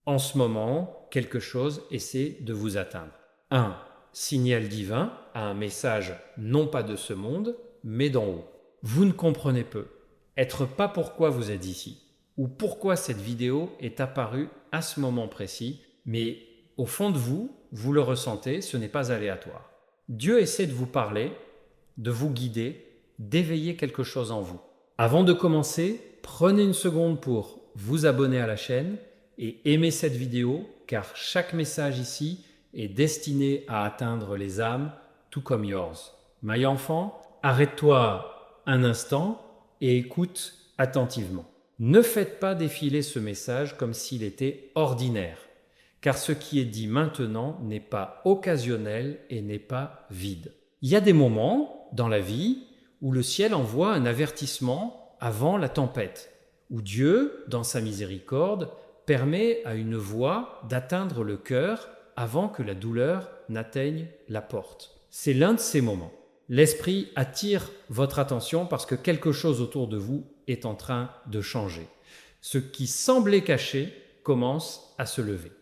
En ce moment, quelque chose essaie de vous atteindre. Un signal divin à un message non pas de ce monde, mais d'en haut. Vous ne comprenez peut-être pas pourquoi vous êtes ici, ou pourquoi cette vidéo est apparue à ce moment précis, mais au fond de vous, vous le ressentez, ce n'est pas aléatoire. Dieu essaie de vous parler, de vous guider, d'éveiller quelque chose en vous. Avant de commencer, prenez une seconde pour vous abonner à la chaîne et aimer cette vidéo, car chaque message ici est destiné à atteindre les âmes, tout comme yours. My enfant, arrête-toi un instant et écoute attentivement. Ne faites pas défiler ce message comme s'il était ordinaire, car ce qui est dit maintenant n'est pas occasionnel et n'est pas vide. Il y a des moments dans la vie où le ciel envoie un avertissement avant la tempête, où Dieu, dans sa miséricorde, permet à une voix d'atteindre le cœur avant que la douleur n'atteigne la porte. C'est l'un de ces moments. L'Esprit attire votre attention parce que quelque chose autour de vous est en train de changer. Ce qui semblait caché commence à se lever.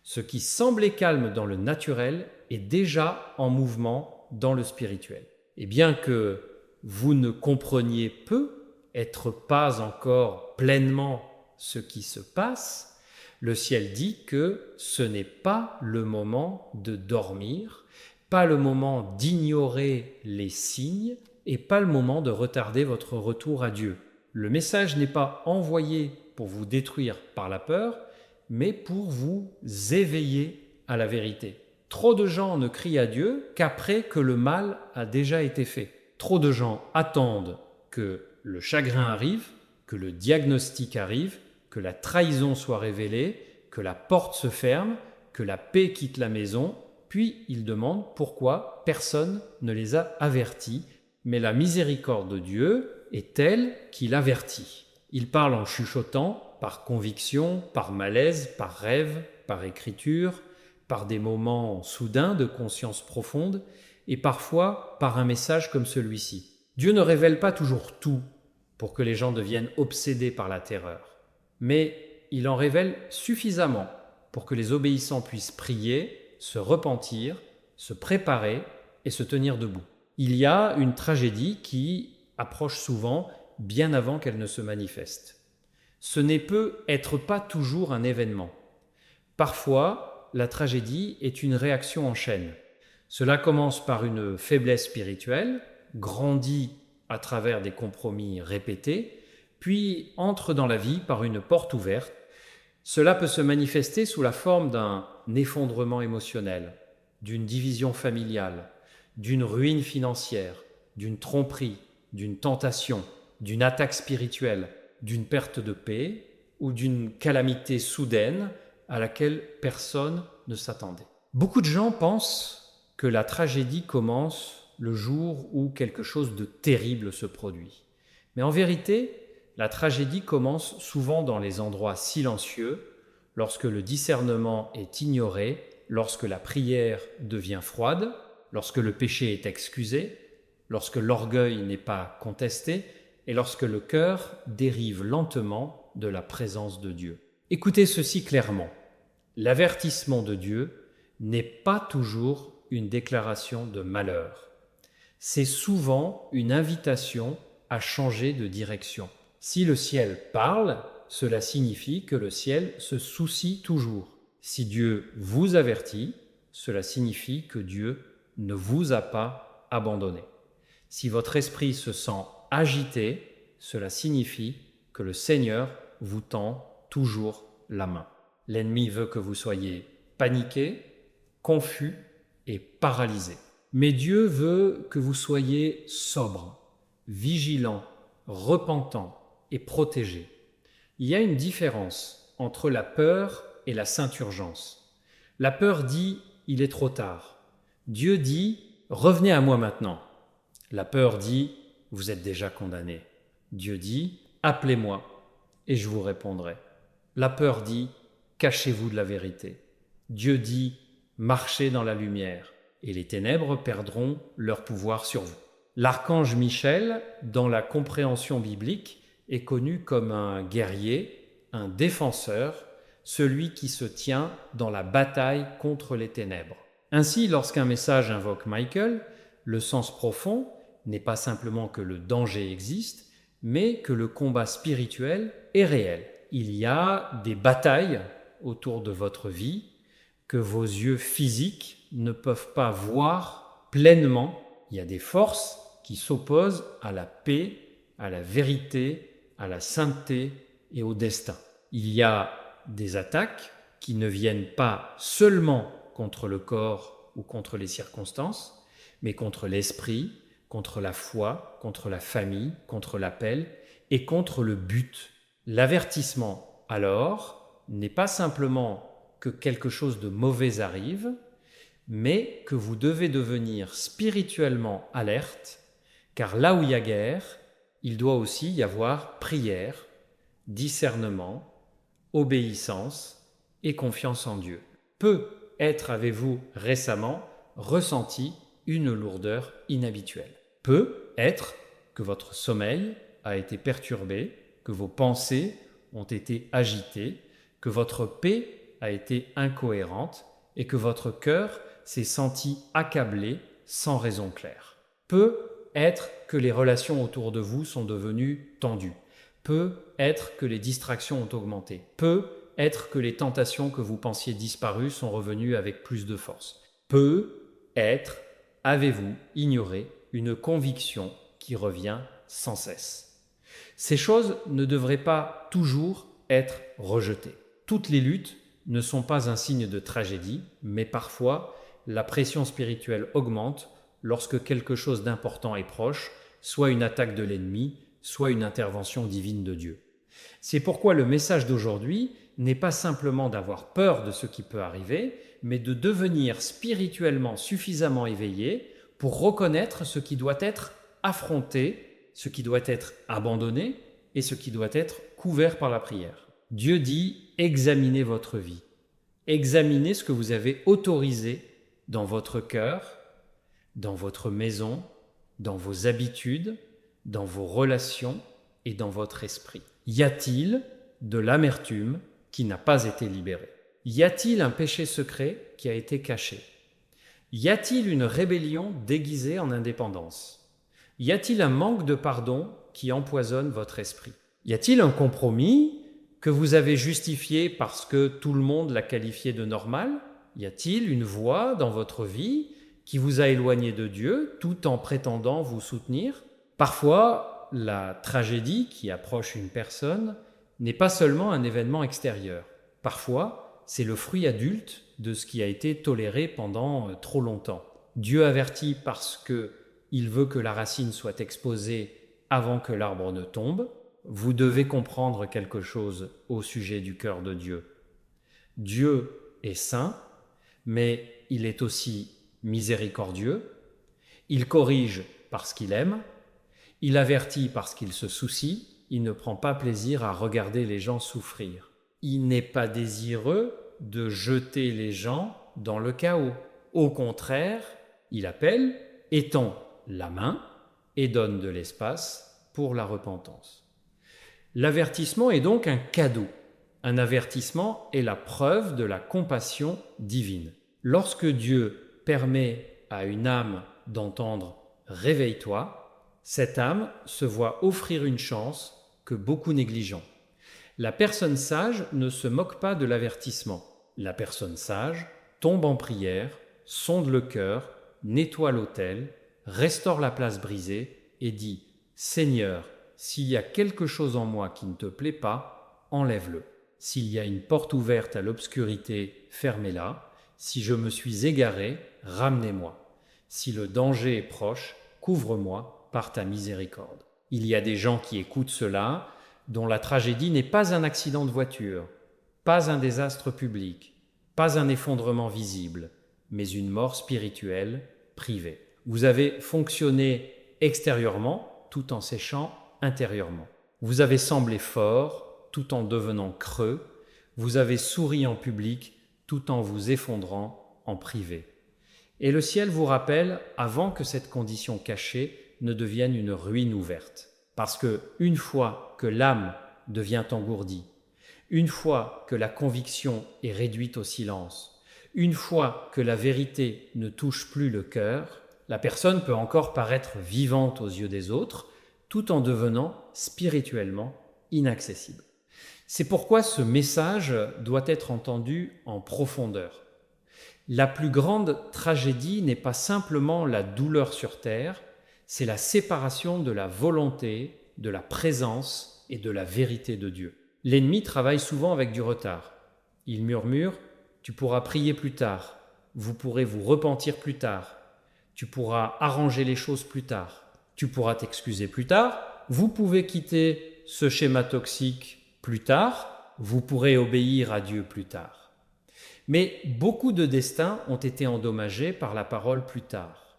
Ce qui semblait calme dans le naturel est déjà en mouvement dans le spirituel. Et bien que vous ne compreniez peut-être pas encore pleinement ce qui se passe, le ciel dit que ce n'est pas le moment de dormir, pas le moment d'ignorer les signes et pas le moment de retarder votre retour à Dieu. Le message n'est pas envoyé pour vous détruire par la peur, mais pour vous éveiller à la vérité. Trop de gens ne crient à Dieu qu'après que le mal a déjà été fait. Trop de gens attendent que le chagrin arrive, que le diagnostic arrive, que la trahison soit révélée, que la porte se ferme, que la paix quitte la maison, puis ils demandent pourquoi personne ne les a avertis, mais la miséricorde de Dieu est telle qu'il avertit. Il parle en chuchotant, par conviction, par malaise, par rêve, par écriture, par des moments soudains de conscience profonde, et parfois par un message comme celui-ci. Dieu ne révèle pas toujours tout pour que les gens deviennent obsédés par la terreur, mais il en révèle suffisamment pour que les obéissants puissent prier, se repentir, se préparer et se tenir debout. Il y a une tragédie qui approche souvent bien avant qu'elle ne se manifeste. Ce n'est peut-être pas toujours un événement. Parfois, la tragédie est une réaction en chaîne. Cela commence par une faiblesse spirituelle, grandit à travers des compromis répétés, puis entre dans la vie par une porte ouverte. Cela peut se manifester sous la forme d'un effondrement émotionnel, d'une division familiale, d'une ruine financière, d'une tromperie, d'une tentation, d'une attaque spirituelle, d'une perte de paix ou d'une calamité soudaine à laquelle personne ne s'attendait. Beaucoup de gens pensent que la tragédie commence le jour où quelque chose de terrible se produit. Mais en vérité, la tragédie commence souvent dans les endroits silencieux, lorsque le discernement est ignoré, lorsque la prière devient froide, lorsque le péché est excusé, lorsque l'orgueil n'est pas contesté et lorsque le cœur dérive lentement de la présence de Dieu. Écoutez ceci clairement. L'avertissement de Dieu n'est pas toujours une déclaration de malheur. C'est souvent une invitation à changer de direction. Si le ciel parle, cela signifie que le ciel se soucie toujours. Si Dieu vous avertit, cela signifie que Dieu ne vous a pas abandonné. Si votre esprit se sent agité, cela signifie que le Seigneur vous tend toujours la main. L'ennemi veut que vous soyez paniqué, confus et paralysé. Mais Dieu veut que vous soyez sobre, vigilant, repentant et protégé. Il y a une différence entre la peur et la sainte urgence. La peur dit « il est trop tard ». Dieu dit « revenez à moi maintenant ». La peur dit « vous êtes déjà condamné ». Dieu dit « appelez-moi et je vous répondrai ». La peur dit « cachez-vous de la vérité ». Dieu dit « marchez dans la lumière et les ténèbres perdront leur pouvoir sur vous ». L'archange Michel, dans la compréhension biblique, est connu comme un guerrier, un défenseur, celui qui se tient dans la bataille contre les ténèbres. Ainsi, lorsqu'un message invoque Michael, le sens profond n'est pas simplement que le danger existe, mais que le combat spirituel est réel. Il y a des batailles autour de votre vie que vos yeux physiques ne peuvent pas voir pleinement. Il y a des forces qui s'opposent à la paix, à la vérité, à la sainteté et au destin. Il y a des attaques qui ne viennent pas seulement contre le corps ou contre les circonstances, mais contre l'esprit, contre la foi, contre la famille, contre l'appel et contre le but. L'avertissement, alors, n'est pas simplement que quelque chose de mauvais arrive, mais que vous devez devenir spirituellement alerte, car là où il y a guerre, il doit aussi y avoir prière, discernement, obéissance et confiance en Dieu. Peut-être avez-vous récemment ressenti une lourdeur inhabituelle. Peut-être que votre sommeil a été perturbé, que vos pensées ont été agitées, que votre paix a été incohérente et que votre cœur s'est senti accablé sans raison claire. Peut-être que les relations autour de vous sont devenues tendues. Peut-être que les distractions ont augmenté. Peut-être que les tentations que vous pensiez disparues sont revenues avec plus de force. Peut-être avez-vous ignoré une conviction qui revient sans cesse. Ces choses ne devraient pas toujours être rejetées. Toutes les luttes ne sont pas un signe de tragédie, mais parfois la pression spirituelle augmente lorsque quelque chose d'important est proche, soit une attaque de l'ennemi, soit une intervention divine de Dieu. C'est pourquoi le message d'aujourd'hui n'est pas simplement d'avoir peur de ce qui peut arriver, mais de devenir spirituellement suffisamment éveillé pour reconnaître ce qui doit être affronté, ce qui doit être abandonné et ce qui doit être couvert par la prière. Dieu dit « examinez votre vie ». Examinez ce que vous avez autorisé dans votre cœur, dans votre maison, dans vos habitudes, dans vos relations et dans votre esprit. Y a-t-il de l'amertume qui n'a pas été libérée? Y a-t-il un péché secret qui a été caché? Y a-t-il une rébellion déguisée en indépendance? Y a-t-il un manque de pardon qui empoisonne votre esprit? Y a-t-il un compromis que vous avez justifié parce que tout le monde l'a qualifié de normal? Y a-t-il une voix dans votre vie qui vous a éloigné de Dieu tout en prétendant vous soutenir? Parfois, la tragédie qui approche une personne n'est pas seulement un événement extérieur. Parfois, c'est le fruit adulte de ce qui a été toléré pendant trop longtemps. Dieu avertit parce qu'il veut que la racine soit exposée avant que l'arbre ne tombe. Vous devez comprendre quelque chose au sujet du cœur de Dieu. Dieu est saint, mais il est aussi miséricordieux. Il corrige parce qu'il aime. Il avertit parce qu'il se soucie. Il ne prend pas plaisir à regarder les gens souffrir. Il n'est pas désireux de jeter les gens dans le chaos. Au contraire, il appelle, étend la main et donne de l'espace pour la repentance. L'avertissement est donc un cadeau. Un avertissement est la preuve de la compassion divine. Lorsque Dieu permet à une âme d'entendre « réveille-toi », cette âme se voit offrir une chance que beaucoup négligeons. La personne sage ne se moque pas de l'avertissement. La personne sage tombe en prière, sonde le cœur, nettoie l'autel, restaure la place brisée et dit « Seigneur, s'il y a quelque chose en moi qui ne te plaît pas, enlève-le. S'il y a une porte ouverte à l'obscurité, fermez-la. Si je me suis égaré, ramenez-moi. Si le danger est proche, couvre-moi par ta miséricorde. » Il y a des gens qui écoutent cela, dont la tragédie n'est pas un accident de voiture, pas un désastre public, pas un effondrement visible, mais une mort spirituelle privée. Vous avez fonctionné extérieurement tout en séchant intérieurement. Vous avez semblé fort tout en devenant creux. Vous avez souri en public tout en vous effondrant en privé. Et le ciel vous rappelle, avant que cette condition cachée ne devienne une ruine ouverte. Parce que une fois que l'âme devient engourdie, Une fois que la conviction est réduite au silence, une fois que la vérité ne touche plus le cœur, la personne peut encore paraître vivante aux yeux des autres, tout en devenant spirituellement inaccessible. C'est pourquoi ce message doit être entendu en profondeur. La plus grande tragédie n'est pas simplement la douleur sur terre, c'est la séparation de la volonté, de la présence et de la vérité de Dieu. L'ennemi travaille souvent avec du retard. Il murmure « Tu pourras prier plus tard, vous pourrez vous repentir plus tard, tu pourras arranger les choses plus tard, tu pourras t'excuser plus tard, vous pouvez quitter ce schéma toxique plus tard, vous pourrez obéir à Dieu plus tard. » Mais beaucoup de destins ont été endommagés par la parole plus tard.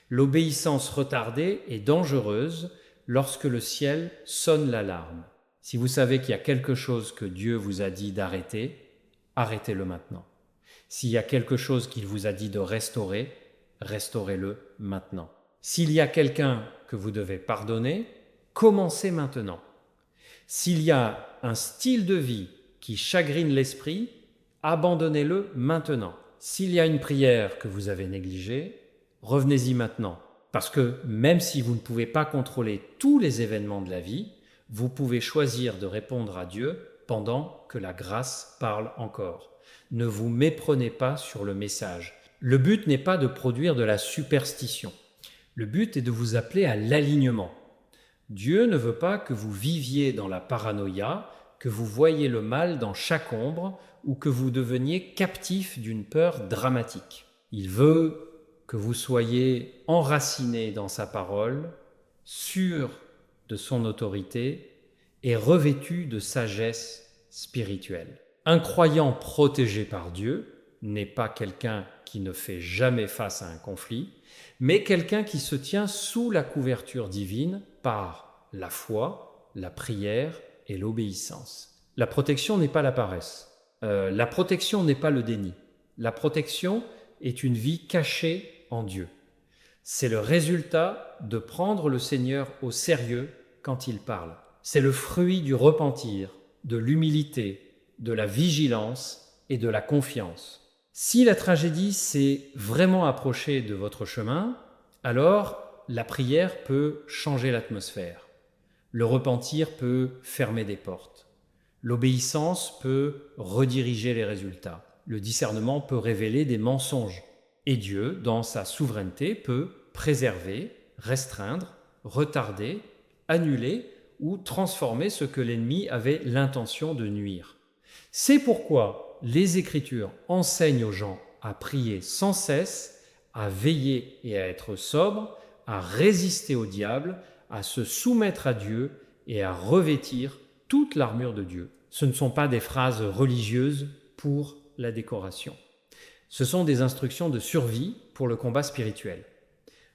L'obéissance retardée est dangereuse lorsque le ciel sonne l'alarme. Si vous savez qu'il y a quelque chose que Dieu vous a dit d'arrêter, arrêtez-le maintenant. S'il y a quelque chose qu'il vous a dit de restaurer, restaurez-le maintenant. S'il y a quelqu'un que vous devez pardonner, commencez maintenant. S'il y a un style de vie qui chagrine l'esprit, abandonnez-le maintenant. S'il y a une prière que vous avez négligée, revenez-y maintenant. Parce que même si vous ne pouvez pas contrôler tous les événements de la vie, vous pouvez choisir de répondre à Dieu pendant que la grâce parle encore. Ne vous méprenez pas sur le message. Le but n'est pas de produire de la superstition. Le but est de vous appeler à l'alignement. Dieu ne veut pas que vous viviez dans la paranoïa, que vous voyiez le mal dans chaque ombre ou que vous deveniez captif d'une peur dramatique. Il veut que vous soyez enracinés dans sa parole, sûrs de son autorité et revêtus de sagesse spirituelle. Un croyant protégé par Dieu n'est pas quelqu'un qui ne fait jamais face à un conflit, mais quelqu'un qui se tient sous la couverture divine par la foi, la prière et l'obéissance. La protection n'est pas la paresse. La protection n'est pas le déni. La protection est une vie cachée en Dieu. C'est le résultat de prendre le Seigneur au sérieux quand il parle. C'est le fruit du repentir, de l'humilité, de la vigilance et de la confiance. Si la tragédie s'est vraiment approchée de votre chemin, alors la prière peut changer l'atmosphère. Le repentir peut fermer des portes. L'obéissance peut rediriger les résultats. Le discernement peut révéler des mensonges. Et Dieu, dans sa souveraineté, peut préserver, restreindre, retarder, annuler ou transformer ce que l'ennemi avait l'intention de nuire. C'est pourquoi les Écritures enseignent aux gens à prier sans cesse, à veiller et à être sobre, à résister au diable, à se soumettre à Dieu et à revêtir toute l'armure de Dieu. Ce ne sont pas des phrases religieuses pour la décoration. Ce sont des instructions de survie pour le combat spirituel.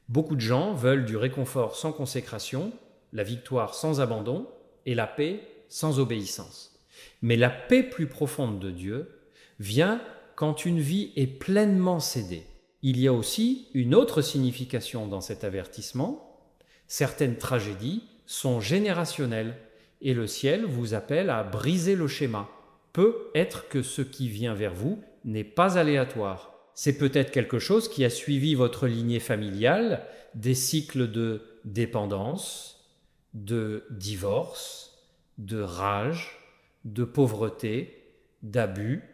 Beaucoup de gens veulent du réconfort sans consécration, la victoire sans abandon et la paix sans obéissance. Mais la paix plus profonde de Dieu vient quand une vie est pleinement cédée. Il y a aussi une autre signification dans cet avertissement. Certaines tragédies sont générationnelles et le ciel vous appelle à briser le schéma. Peut être que ce qui vient vers vous n'est pas aléatoire. C'est peut-être quelque chose qui a suivi votre lignée familiale, des cycles de dépendance, de divorce, de rage, de pauvreté, d'abus,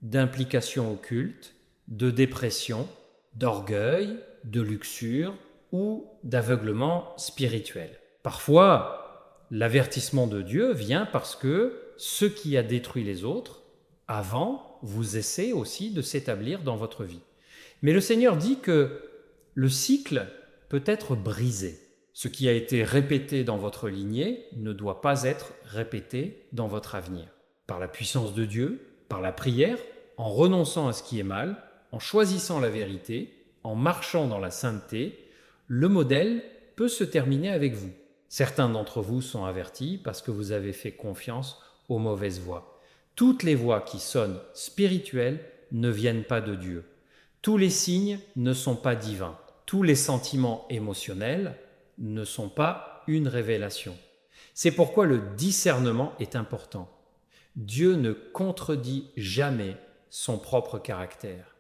d'implication occulte, de dépression, d'orgueil, de luxure ou d'aveuglement spirituel. Parfois, l'avertissement de Dieu vient parce que ce qui a détruit les autres, avant, vous essaie aussi de s'établir dans votre vie. Mais le Seigneur dit que le cycle peut être brisé. Ce qui a été répété dans votre lignée ne doit pas être répété dans votre avenir. Par la puissance de Dieu, par la prière, en renonçant à ce qui est mal, en choisissant la vérité, en marchant dans la sainteté, le modèle peut se terminer avec vous. Certains d'entre vous sont avertis parce que vous avez fait confiance aux mauvaises voies. Toutes les voix qui sonnent spirituelles ne viennent pas de Dieu. Tous les signes ne sont pas divins. Tous les sentiments émotionnels ne sont pas une révélation. C'est pourquoi le discernement est important. Dieu ne contredit jamais son propre caractère.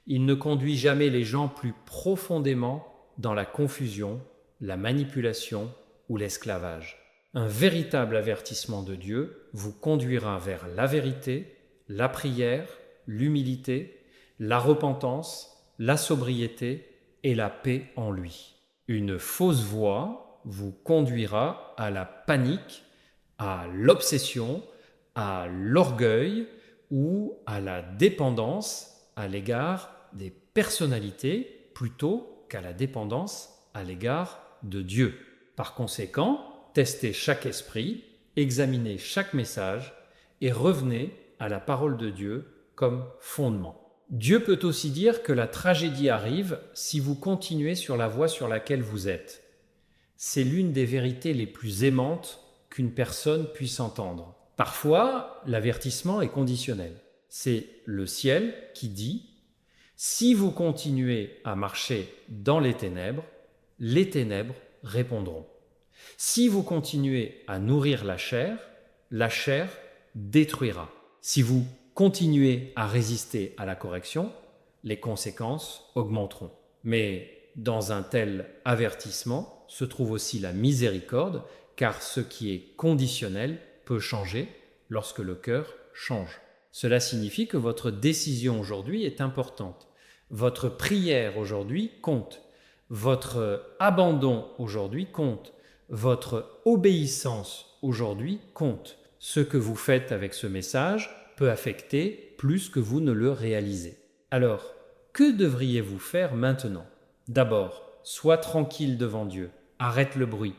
Il ne conduit jamais les gens plus profondément dans la confusion, la manipulation ou l'esclavage. Un véritable avertissement de Dieu vous conduira vers la vérité, la prière, l'humilité, la repentance, la sobriété et la paix en lui. Une fausse voie vous conduira à la panique, à l'obsession, à l'orgueil ou à la dépendance à l'égard des personnalités plutôt qu'à la dépendance à l'égard de Dieu. Par conséquent, testez chaque esprit, examinez chaque message et revenez à la parole de Dieu comme fondement. Dieu peut aussi dire que la tragédie arrive si vous continuez sur la voie sur laquelle vous êtes. C'est l'une des vérités les plus aimantes qu'une personne puisse entendre. Parfois, l'avertissement est conditionnel. C'est le ciel qui dit « Si vous continuez à marcher dans les ténèbres répondront. Si vous continuez à nourrir la chair détruira. Si vous continuez à résister à la correction, les conséquences augmenteront. » Mais dans un tel avertissement se trouve aussi la miséricorde, car ce qui est conditionnel peut changer lorsque le cœur change. Cela signifie que votre décision aujourd'hui est importante. Votre prière aujourd'hui compte. Votre abandon aujourd'hui compte. Votre obéissance aujourd'hui compte. Ce que vous faites avec ce message peut affecter plus que vous ne le réalisez. Alors, que devriez-vous faire maintenant? D'abord, sois tranquille devant Dieu. Arrête le bruit.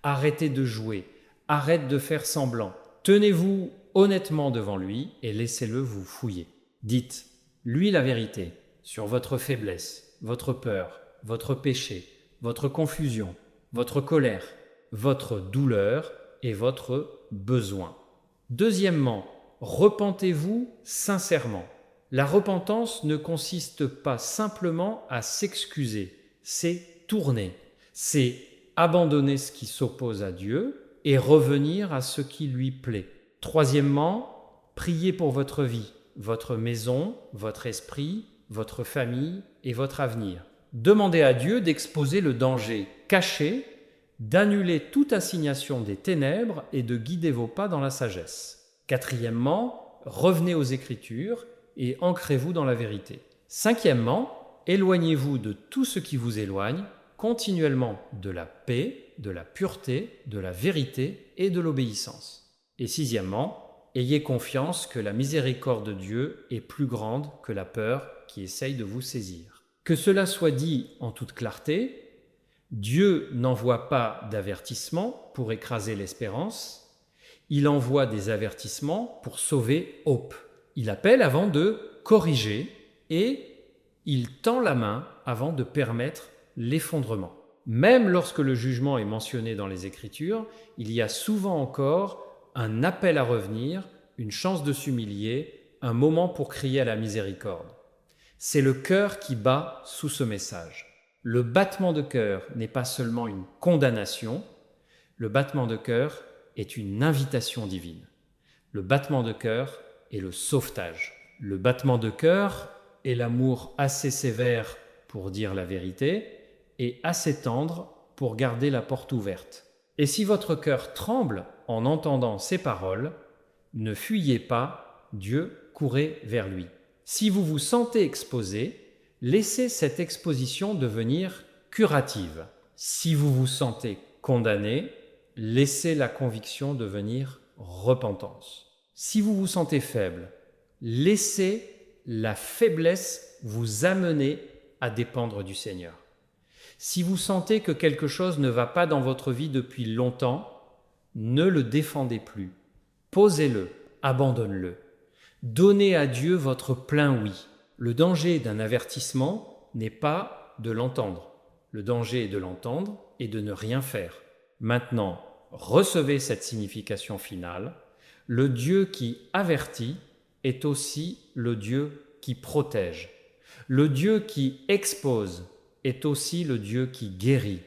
Arrêtez de jouer. Arrête de faire semblant. Tenez-vous honnêtement devant lui et laissez-le vous fouiller. Dites, lui la vérité sur votre faiblesse, votre peur, votre péché, votre confusion, votre colère, votre douleur et votre besoin. Deuxièmement, repentez-vous sincèrement. La repentance ne consiste pas simplement à s'excuser, c'est tourner, c'est abandonner ce qui s'oppose à Dieu et revenir à ce qui lui plaît. Troisièmement, priez pour votre vie, votre maison, votre esprit, votre famille et votre avenir. Demandez à Dieu d'exposer le danger caché, d'annuler toute assignation des ténèbres et de guider vos pas dans la sagesse. Quatrièmement, revenez aux Écritures et ancrez-vous dans la vérité. Cinquièmement, éloignez-vous de tout ce qui vous éloigne continuellement de la paix, de la pureté, de la vérité et de l'obéissance. Et sixièmement, ayez confiance que la miséricorde de Dieu est plus grande que la peur qui essaye de vous saisir. Que cela soit dit en toute clarté, Dieu n'envoie pas d'avertissement pour écraser l'espérance, il envoie des avertissements pour sauver hope. Il appelle avant de corriger et il tend la main avant de permettre l'effondrement. Même lorsque le jugement est mentionné dans les Écritures, il y a souvent encore un appel à revenir, une chance de s'humilier, un moment pour crier à la miséricorde. C'est le cœur qui bat sous ce message. Le battement de cœur n'est pas seulement une condamnation, le battement de cœur est une invitation divine. Le battement de cœur est le sauvetage. Le battement de cœur est l'amour assez sévère pour dire la vérité et assez tendre pour garder la porte ouverte. Et si votre cœur tremble en entendant ces paroles, ne fuyez pas, Dieu, courez vers lui. Si vous vous sentez exposé, laissez cette exposition devenir curative. Si vous vous sentez condamné, laissez la conviction devenir repentance. Si vous vous sentez faible, laissez la faiblesse vous amener à dépendre du Seigneur. Si vous sentez que quelque chose ne va pas dans votre vie depuis longtemps, ne le défendez plus. Posez-le, abandonne-le. Donnez à Dieu votre plein oui. Le danger d'un avertissement n'est pas de l'entendre. Le danger est de l'entendre et de ne rien faire. Maintenant, recevez cette signification finale. Le Dieu qui avertit est aussi le Dieu qui protège. Le Dieu qui expose est aussi le Dieu qui guérit.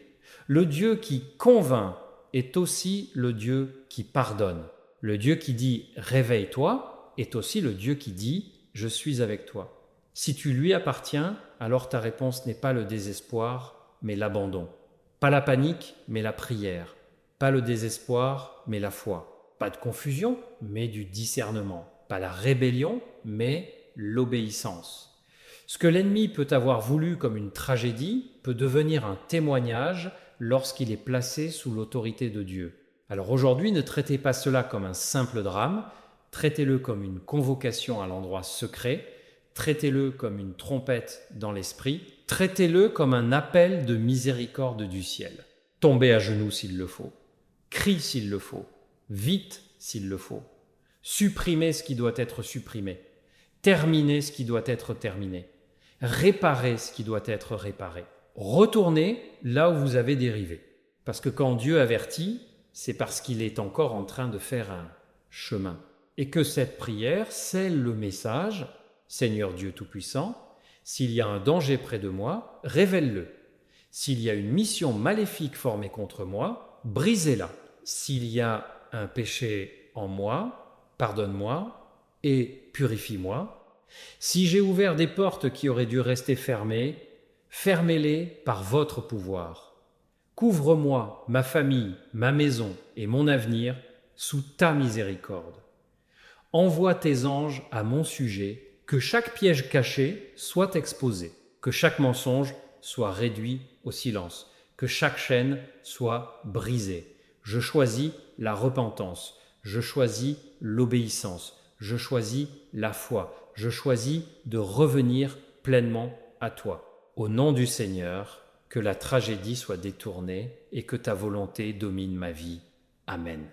Le Dieu qui convainc est aussi le Dieu qui pardonne. Le Dieu qui dit « réveille-toi » est aussi le Dieu qui dit « je suis avec toi ». Si tu lui appartiens, alors ta réponse n'est pas le désespoir, mais l'abandon. Pas la panique, mais la prière. Pas le désespoir, mais la foi. Pas de confusion, mais du discernement. Pas la rébellion, mais l'obéissance. Ce que l'ennemi peut avoir voulu comme une tragédie peut devenir un témoignage lorsqu'il est placé sous l'autorité de Dieu. Alors aujourd'hui, ne traitez pas cela comme un simple drame, traitez-le comme une convocation à l'endroit secret, traitez-le comme une trompette dans l'esprit, traitez-le comme un appel de miséricorde du ciel. Tombez à genoux s'il le faut, criez s'il le faut, vite s'il le faut, supprimez ce qui doit être supprimé, terminez ce qui doit être terminé, réparez ce qui doit être réparé. Retournez là où vous avez dérivé. Parce que quand Dieu avertit, c'est parce qu'il est encore en train de faire un chemin. Et que cette prière scelle le message « Seigneur Dieu Tout-Puissant, s'il y a un danger près de moi, révèle-le. S'il y a une mission maléfique formée contre moi, brisez-la. S'il y a un péché en moi, pardonne-moi et purifie-moi. Si j'ai ouvert des portes qui auraient dû rester fermées, fermez-les par votre pouvoir. Couvre-moi, ma famille, ma maison et mon avenir sous ta miséricorde. Envoie tes anges à mon sujet, que chaque piège caché soit exposé, que chaque mensonge soit réduit au silence, que chaque chaîne soit brisée. Je choisis la repentance, je choisis l'obéissance, je choisis la foi, je choisis de revenir pleinement à toi. Au nom du Seigneur, que la tragédie soit détournée et que ta volonté domine ma vie. Amen.